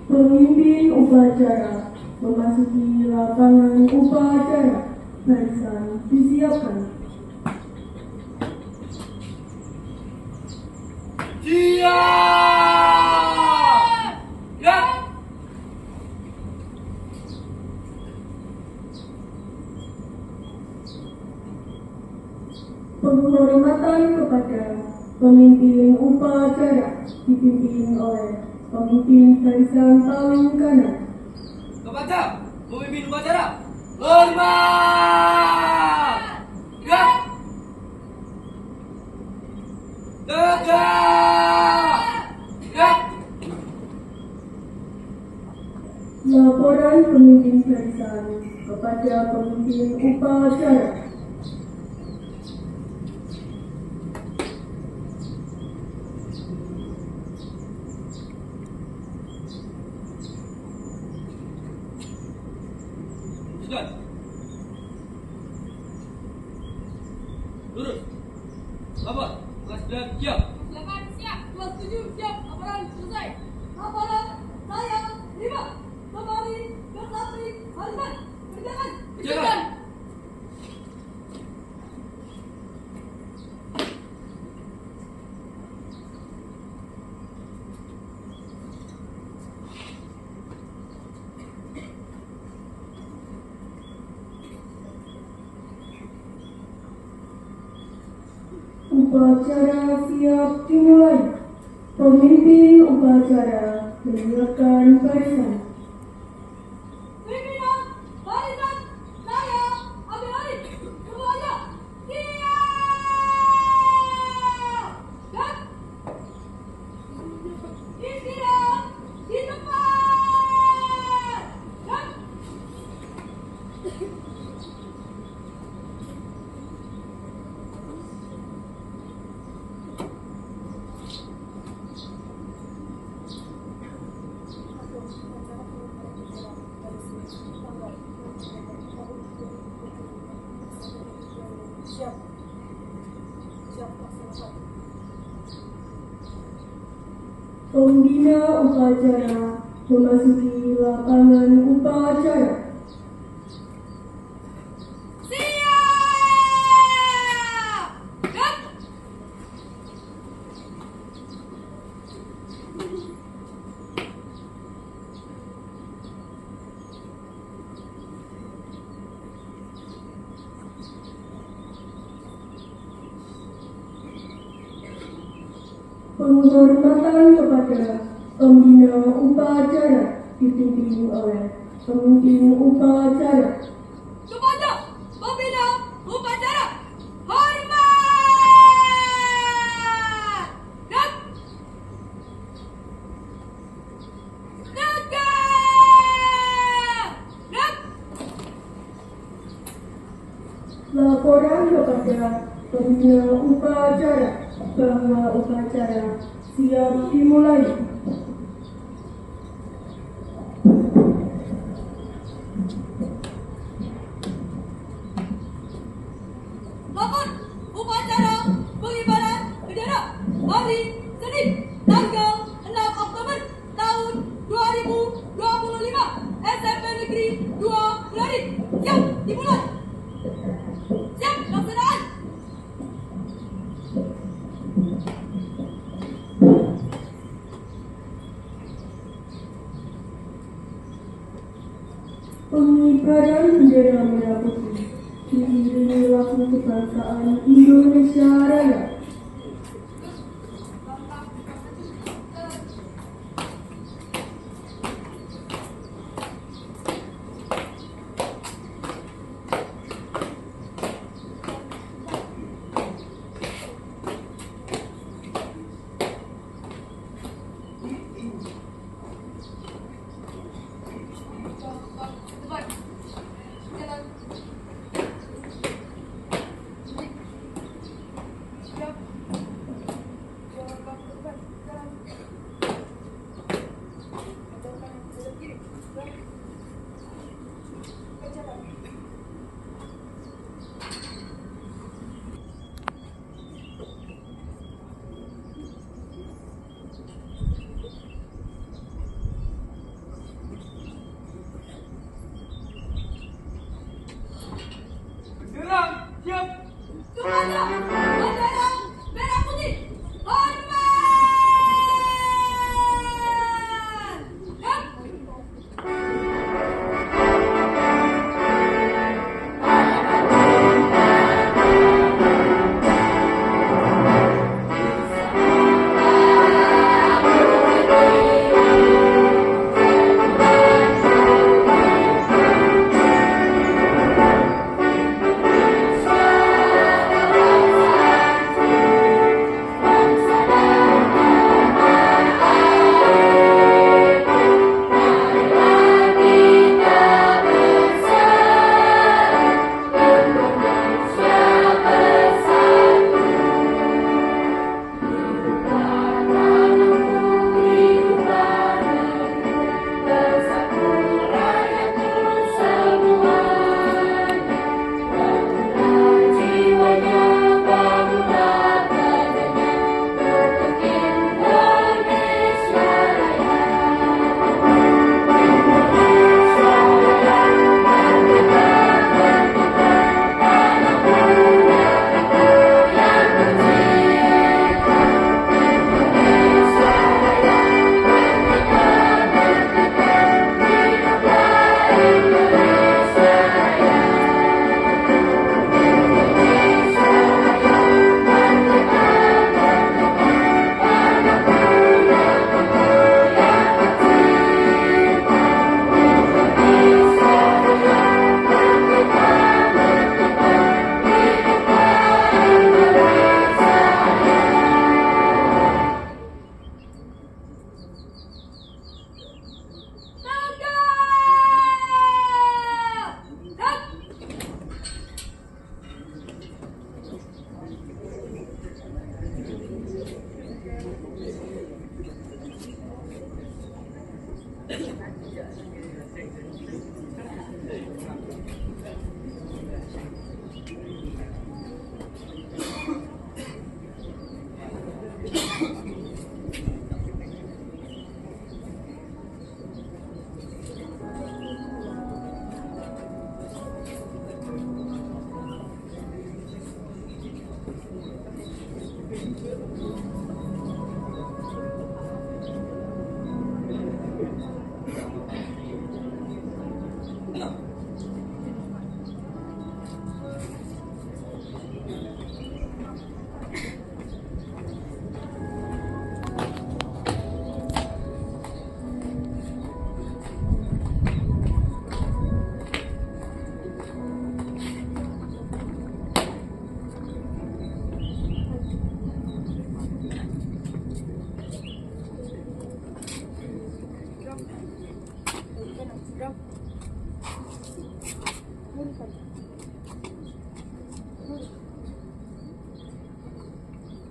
Pemimpin upacara memasuki lapangan upacara. Barisan disiapkan. Siap! Ya! Penghormatan kepada pemimpin upacara dipimpin oleh pemimpin barisan paling kanan. Kepada pemimpin upacara, hormat! Ya! Tegak! Ya! Laporan pemimpin barisan kepada pemimpin upacara. Sudah. Lurus. Lapor. Kelas 9 siap. Silakan siap. 27 siap. Laporan selesai. Laporan saya 5. Kembali ke Sapri Hariman. Kerjakan. Kerjakan. Upacara siap dimulai. Pemimpin upacara menyiapkan barisan. Pimpinan barisan saya ambil alih. Semuanya siap. Dan istirahat di tempat. Dan Pembina upacara memasuki lapangan upacara. siap. Dan Penghormatan kepada pembina upacara dipimpin oleh pemimpin upacara. kepada pembina upacara hormat. Dan tegak. Dan Laporan kepada pembina upacara bahwa upacara siap dimulai. lapor upacara pengibaran bendera hari Senin tanggal 6 Oktober tahun 2025 SMP Negeri 2 Bulari. Siap dimulai. Siap pelaksanaan. Pengibaran bendera merah putih diiringi lagu kebangsaan Indonesia Raya. Cepat. Jalan.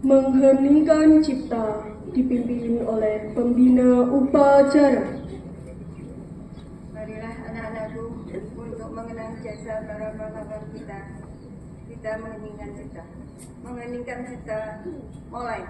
Mengheningkan cipta dipimpin oleh pembina upacara. Marilah anak-anakku untuk mengenang jasa para pahlawan kita. Kita mengheningkan cipta. Mengheningkan cipta. Mulai.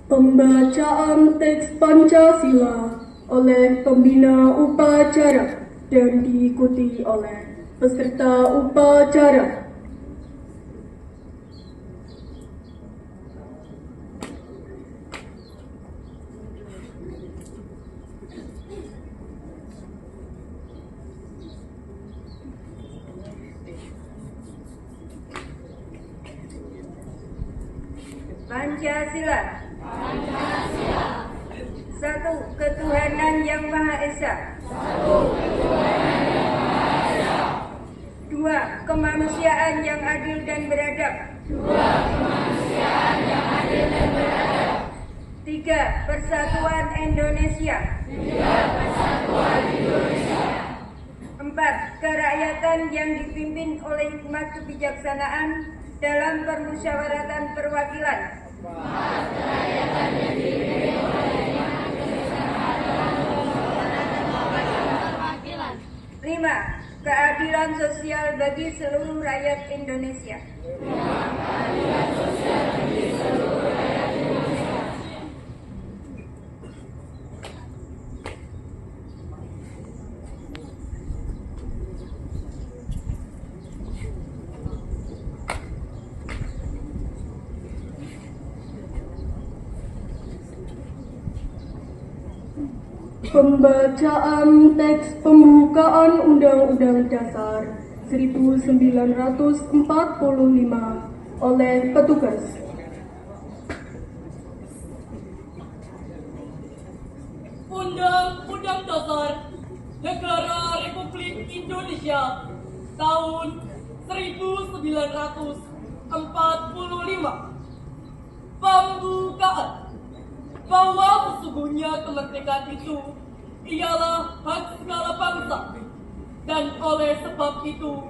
Pembacaan teks Pancasila oleh pembina upacara dan diikuti oleh peserta upacara. Pancasila. Satu, ketuhanan yang Maha Esa. Dua, kemanusiaan yang adil dan beradab. Tiga, persatuan Indonesia. Empat, kerakyatan yang dipimpin oleh hikmat kebijaksanaan dalam permusyawaratan perwakilan. Lima, keadilan sosial bagi seluruh rakyat Indonesia. Pembacaan teks pembukaan Undang-Undang Dasar 1945 oleh petugas. Undang-Undang Dasar Negara Republik Indonesia tahun 1945. Pembukaan bahwa sesungguhnya kemerdekaan itu ialah hak segala bangsa, dan oleh sebab itu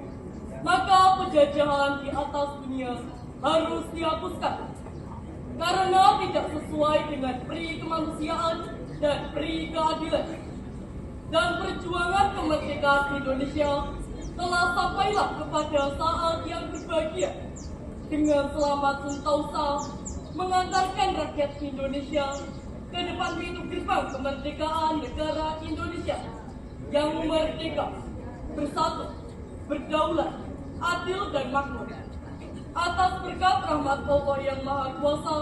maka penjajahan di atas dunia harus dihapuskan karena tidak sesuai dengan peri kemanusiaan dan peri keadilan, dan perjuangan kemerdekaan Indonesia telah sampailah kepada saat yang berbahagia dengan selamat sentosa mengantarkan rakyat Indonesia ke depan pintu gerbang kemerdekaan negara Indonesia yang merdeka, bersatu, berdaulat, adil dan makmur. Atas berkat rahmat Allah yang Maha Kuasa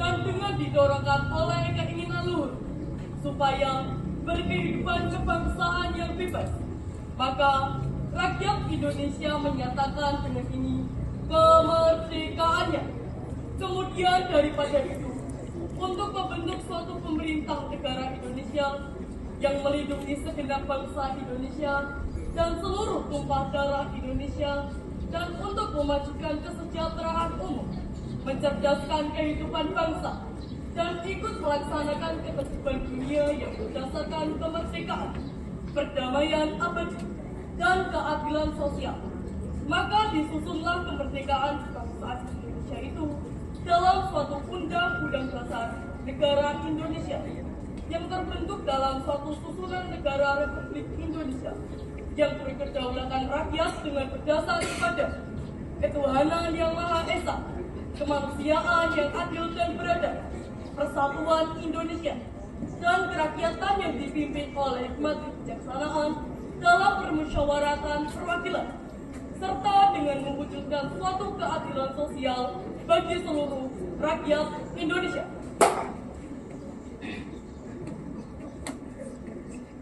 dan dengan didorongkan oleh keinginan luhur supaya berkehidupan kebangsaan yang bebas, maka rakyat Indonesia menyatakan dengan ini kemerdekaannya. Kemudian daripada itu, untuk membentuk suatu pemerintah negara Indonesia yang melindungi segenap bangsa Indonesia dan seluruh tumpah darah Indonesia, dan untuk memajukan kesejahteraan umum, mencerdaskan kehidupan bangsa, dan ikut melaksanakan ketertiban dunia yang berdasarkan kemerdekaan, perdamaian abadi, dan keadilan sosial. Maka disusunlah kemerdekaan kebangsaan Indonesia itu dalam suatu undang-undang dasar negara Indonesia yang terbentuk dalam suatu susunan negara Republik Indonesia yang berkedaulatan rakyat dengan berdasar kepada ketuhanan yang Maha Esa, kemanusiaan yang adil dan beradab, persatuan Indonesia, dan kerakyatan yang dipimpin oleh hikmat kebijaksanaan dalam permusyawaratan perwakilan, serta dengan mewujudkan suatu keadilan sosial bagi seluruh rakyat Indonesia.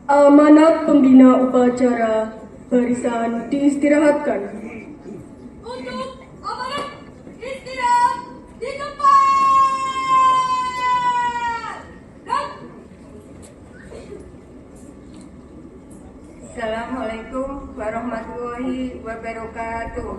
Amanat pembina upacara barisan diistirahatkan. Untuk amanat istirahat di tempat. Dan Assalamualaikum warahmatullahi wabarakatuh.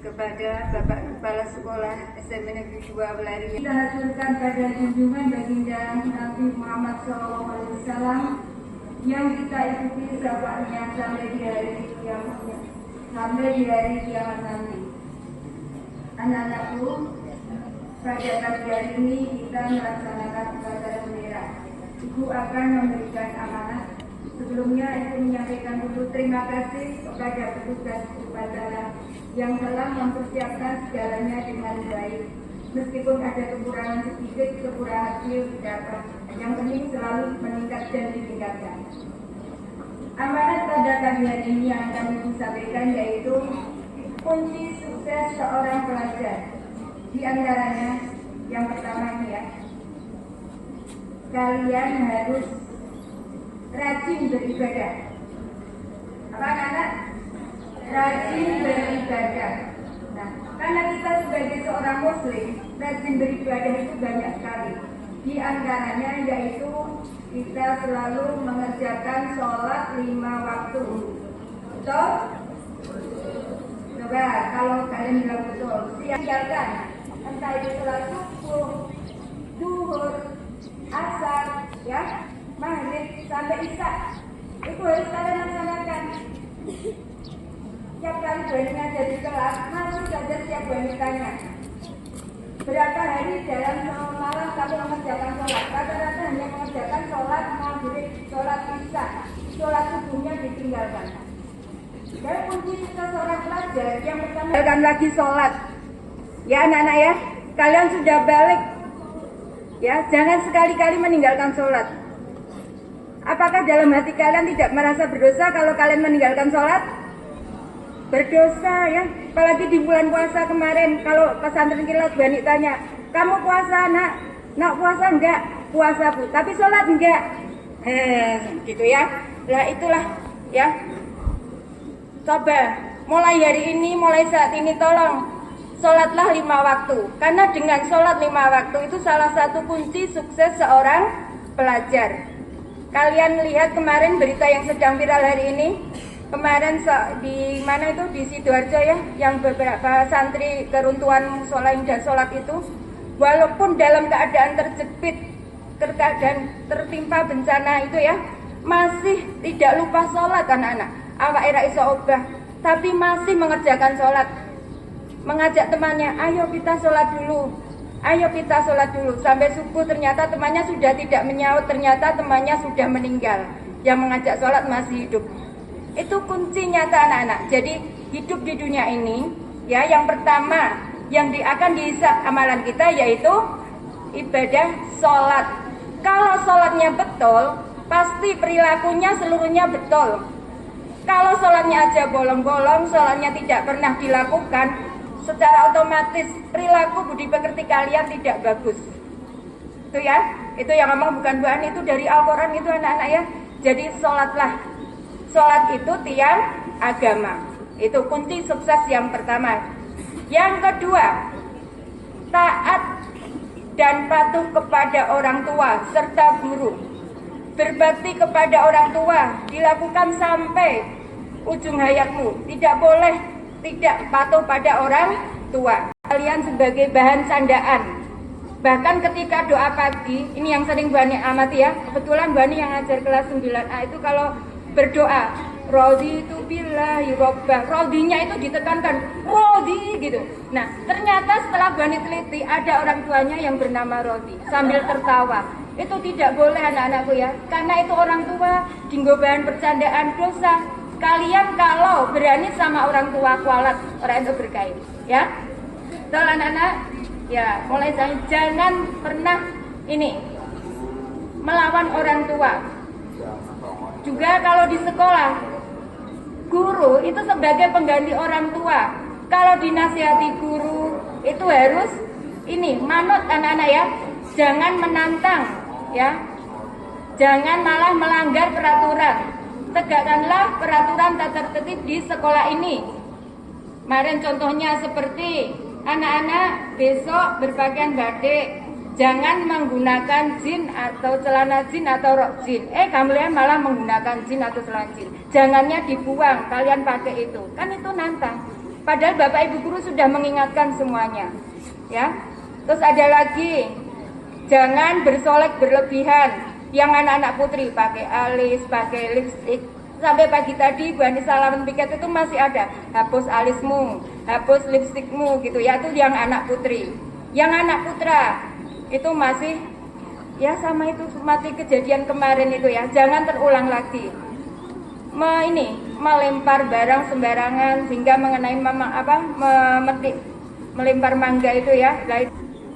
Kepada Bapak Kepala Sekolah SMP Negeri 2 Belarian, kita haturkan pada junjungan baginda Nabi Muhammad SAW yang kita ikuti syafaatnya sampai di hari kiamat nanti. Anak-anakku, pada pagi hari ini kita melaksanakan upacara bendera. Ibu akan memberikan amanat. Sebelumnya Ibu menyampaikan dulu terima kasih kepada petugas upacara yang telah mempersiapkan segalanya dengan baik. Meskipun ada kekurangan sedikit, kekurangan kecil dapat. Yang penting selalu meningkat dan ditingkatkan. Amanat pada pagi hari ini yang akan Ibu sampaikan yaitu kunci sukses seorang pelajar. Di antaranya yang pertama ini ya, kalian harus rajin beribadah. Apa anak? Rajin beribadah. Nah, karena kita sebagai seorang muslim, rajin beribadah itu banyak sekali. Di antaranya yaitu kita selalu mengerjakan sholat 5 waktu. Betul? Coba kalau kalian bilang betul, tinggalkan entah itu sholat subuh, zuhur, asar, ya, maghrib sampai isya. Itu harus kalian laksanakan. Setiap kali Bani ngajar di kelas, masih saja setiap Bani tanya, berapa hari dalam malam kamu mengerjakan sholat? Rata-rata hanya mengerjakan sholat maghrib, sholat isya, sholat subuhnya ditinggalkan. Dan kunci kita seorang pelajar yang pertama, tinggalkan lagi sholat. Ya anak-anak ya, kalian sudah balik. Ya, jangan sekali-kali meninggalkan sholat. Apakah dalam hati kalian tidak merasa berdosa kalau kalian meninggalkan sholat? Berdosa ya, apalagi di bulan puasa kemarin. Kalau pesantren kilat Bani tanya, kamu puasa nak? Nak puasa enggak? Puasa bu, tapi sholat enggak? Gitu ya. Nah itulah ya. Coba mulai hari ini, mulai saat ini tolong sholatlah 5 waktu. Karena dengan sholat 5 waktu itu salah satu kunci sukses seorang pelajar. Kalian lihat kemarin berita yang sedang viral hari ini. Kemarin di mana itu di Sidoarjo ya, yang beberapa santri keruntuhan musola dan sholat itu, walaupun dalam keadaan terjepit, keadaan tertimpa bencana itu ya, masih tidak lupa sholat anak-anak. Awak era iso obah, tapi masih mengerjakan sholat. Mengajak temannya, ayo kita sholat dulu. Ayo kita sholat dulu. Sampai subuh ternyata temannya sudah tidak menyaut, ternyata temannya sudah meninggal. Yang mengajak sholat masih hidup. Itu kunci nyata anak-anak. Jadi hidup di dunia ini, ya, yang pertama yang akan dihisab amalan kita yaitu ibadah sholat. Kalau sholatnya betul, pasti perilakunya seluruhnya betul. Kalau sholatnya aja bolong-bolong, sholatnya tidak pernah dilakukan, secara otomatis perilaku budi pekerti kalian tidak bagus. Itu ya, itu yang ngomong bukan Bu Ani, itu dari Al-Quran itu anak-anak ya. Jadi sholatlah. Sholat itu tiang agama. Itu kunci sukses yang pertama. Yang kedua, taat dan patuh kepada orang tua serta guru. Berbakti kepada orang tua dilakukan sampai ujung hayatmu. Tidak boleh tidak patuh pada orang tua. Kalian sebagai bahan candaan. Bahkan ketika doa pagi, ini yang sering Bu Ani amati ya. Kebetulan Bu Ani yang ngajar kelas 9A itu kalau berdoa, raditu billahi rabbah. Radinya itu ditekankan, radi gitu. Nah, ternyata setelah Bu Ani teliti ada orang tuanya yang bernama Rodi sambil tertawa. Itu tidak boleh anak-anakku ya. Karena itu orang tua dinggo bahan percandaan dosa. Kalian kalau berani sama orang tua kualat, orang itu berkait, ya. Betul anak-anak? Ya, mulai jangan pernah ini melawan orang tua. Juga kalau di sekolah, guru itu sebagai pengganti orang tua. Kalau dinasihati guru itu harus ini manut anak-anak ya. Jangan menantang ya. Jangan malah melanggar peraturan. Tegakkanlah peraturan tata tertib di sekolah ini. Kemarin contohnya seperti anak-anak besok berpakaian batik, jangan menggunakan jin atau celana jin atau rok jin. Kalian malah menggunakan jin atau celana jin. Jangannya dibuang, kalian pakai itu. Kan itu nantang. Padahal Bapak Ibu guru sudah mengingatkan semuanya. Ya. Terus ada lagi, jangan bersolek berlebihan. Yang anak-anak putri pakai alis, pakai lipstik. Sampai pagi tadi Bu Ani Salaman piket itu masih ada. Hapus alismu, hapus lipstikmu gitu ya. Itu yang anak putri. Yang anak putra itu masih ya sama itu mati kejadian kemarin itu ya. Jangan terulang lagi. Melempar barang sembarangan sehingga mengenai memetik, melempar mangga itu ya.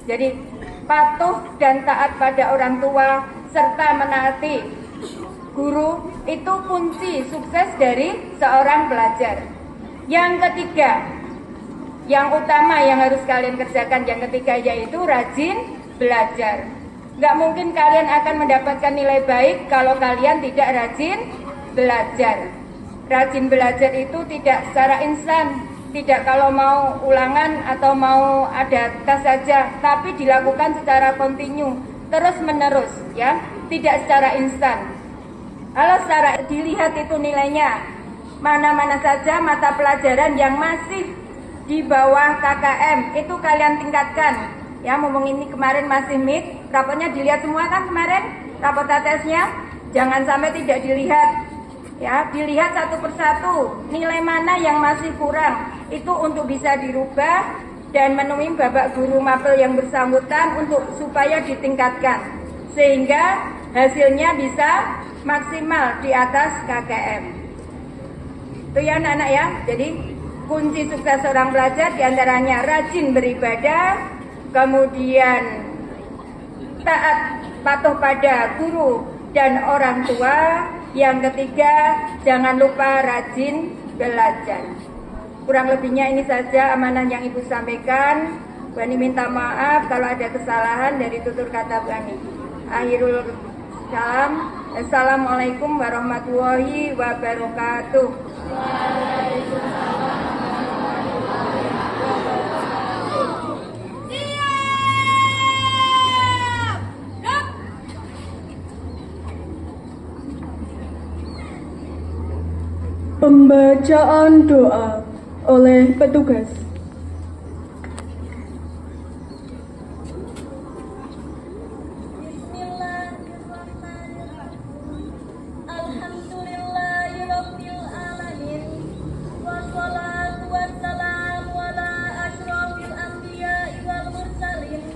Jadi patuh dan taat pada orang tua serta menaati guru itu kunci sukses dari seorang pelajar. Yang ketiga, yang utama yang harus kalian kerjakan yang ketiga yaitu rajin belajar. Nggak mungkin kalian akan mendapatkan nilai baik kalau kalian tidak rajin belajar. Rajin belajar itu tidak secara instan, tidak kalau mau ulangan atau mau ada tes saja, tapi dilakukan secara kontinu, terus menerus ya, tidak secara instan. Kalau secara dilihat itu nilainya, mana-mana saja mata pelajaran yang masih di bawah KKM itu kalian tingkatkan. Ya, ngomong ini kemarin masih mid, rapotnya dilihat semua kan kemarin, rapot tesnya, jangan sampai tidak dilihat. Ya, dilihat satu persatu, nilai mana yang masih kurang, itu untuk bisa dirubah dan menemui bapak guru mapel yang bersangkutan untuk supaya ditingkatkan. Sehingga hasilnya bisa maksimal di atas KKM. Itu ya anak-anak ya, jadi kunci sukses seorang pelajar diantaranya rajin beribadah, kemudian taat patuh pada guru dan orang tua. Yang ketiga, jangan lupa rajin belajar. Kurang lebihnya ini saja amanah yang Ibu sampaikan. Bu Ani minta maaf kalau ada kesalahan dari tutur kata Bu Ani. Akhirul salam. Assalamualaikum warahmatullahi wabarakatuh. Pembacaan doa oleh petugas. Bismillahirrahmanirrahim. Alhamdulillahirabbil alamin. Wassalatu wassalamu ala asyrofil anbiya'i wal mursalin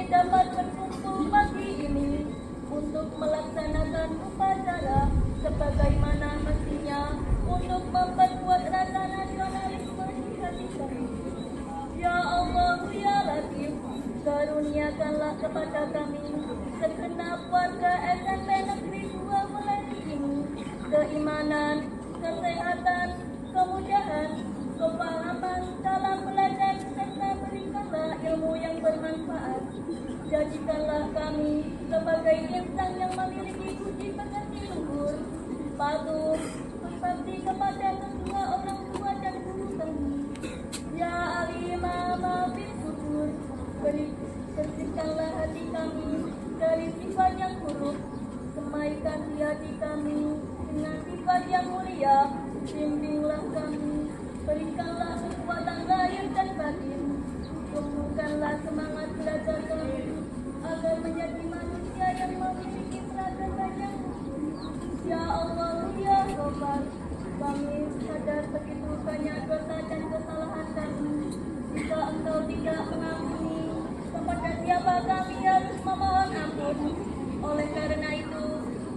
dapat berkumpul pagi ini untuk melaksanakan upacara sebagaimana mestinya untuk memperkuat rasa nasionalisme di hati kami. Ya Allah, ya Latif, karuniakanlah kepada kami segenap warga SMP Negeri 2 Meleri ini keimanan, kesehatan, kemudahan, kepahaman dalam belajar serta berikanlah ilmu yang bermanfaat. Jadikanlah kami sebagai insan yang memiliki budi pekerti luhur, patuh, berbakti kepada kedua orang tua dan guru kami. Ya alimah maafin syukur, bersihkanlah hati kami dari sifat yang buruk, semaikan di hati kami dengan sifat yang mulia, bimbinglah kami, berikanlah kekuatan lahir dan batin, tumbuhkanlah semangat belajar kami agar menjadi manusia yang memiliki peradaban yang mulia. Ya Allah, ya Ghafar, kami sadar begitu banyak dosa dan kesalahan kami. Jika Engkau tidak mengampuni, kepada siapa kami harus memohon ampun? Oleh karena itu,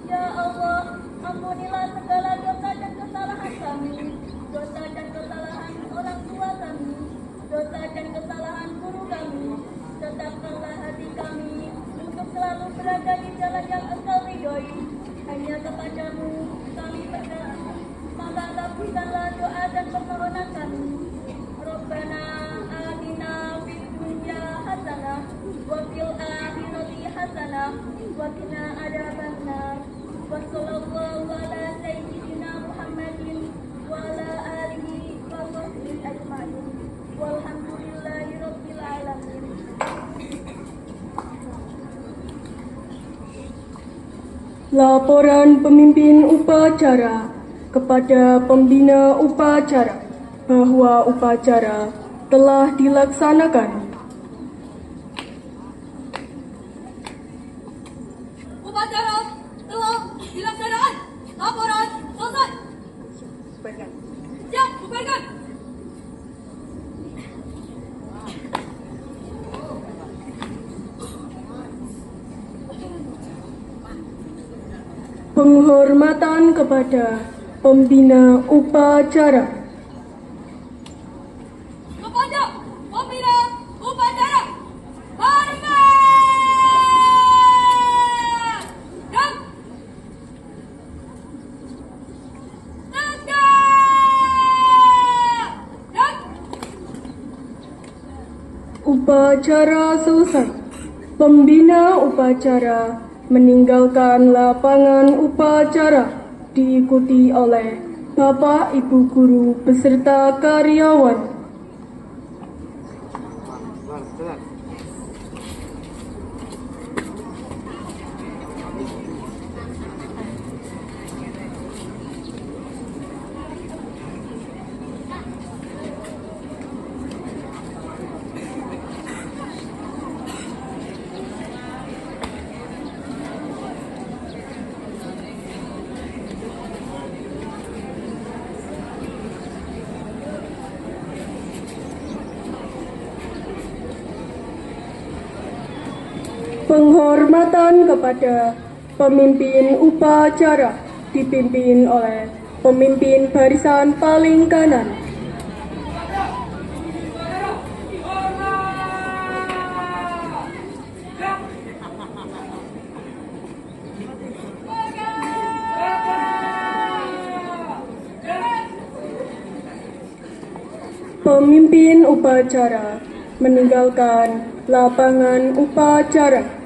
ya Allah, ampunilah segala dosa dan kesalahan kami, dosa dan kesalahan orang tua kami, dosa dan kesalahan guru kami. Tetapkanlah hati kami untuk selalu berada di jalan yang Engkau ridhoi. Hanya kepadamu kami berdoa, maka kabulkanlah doa dan permohonan kami. Rabbana atina fid dunya hasanah wa fil akhirati hasanah wa qina adzabannar. Wa sallallahu ala sayyidina Muhammadin wa ala alihi wa sahbihi ajma'in. Walhamdulillahi rabbil alamin. Laporan pemimpin upacara kepada pembina upacara bahwa upacara telah dilaksanakan. Upacara telah dilaksanakan. Laporan selesai. Siap, bubarkan. Penghormatan kepada pembina upacara. Kepada pembina upacara, hormat dan tegak dan Upacara selesai. Pembina upacara meninggalkan lapangan upacara diikuti oleh Bapak Ibu guru beserta karyawan. Penghormatan kepada pemimpin upacara dipimpin oleh pemimpin barisan paling kanan. Pemimpin upacara meninggalkan lapangan upacara.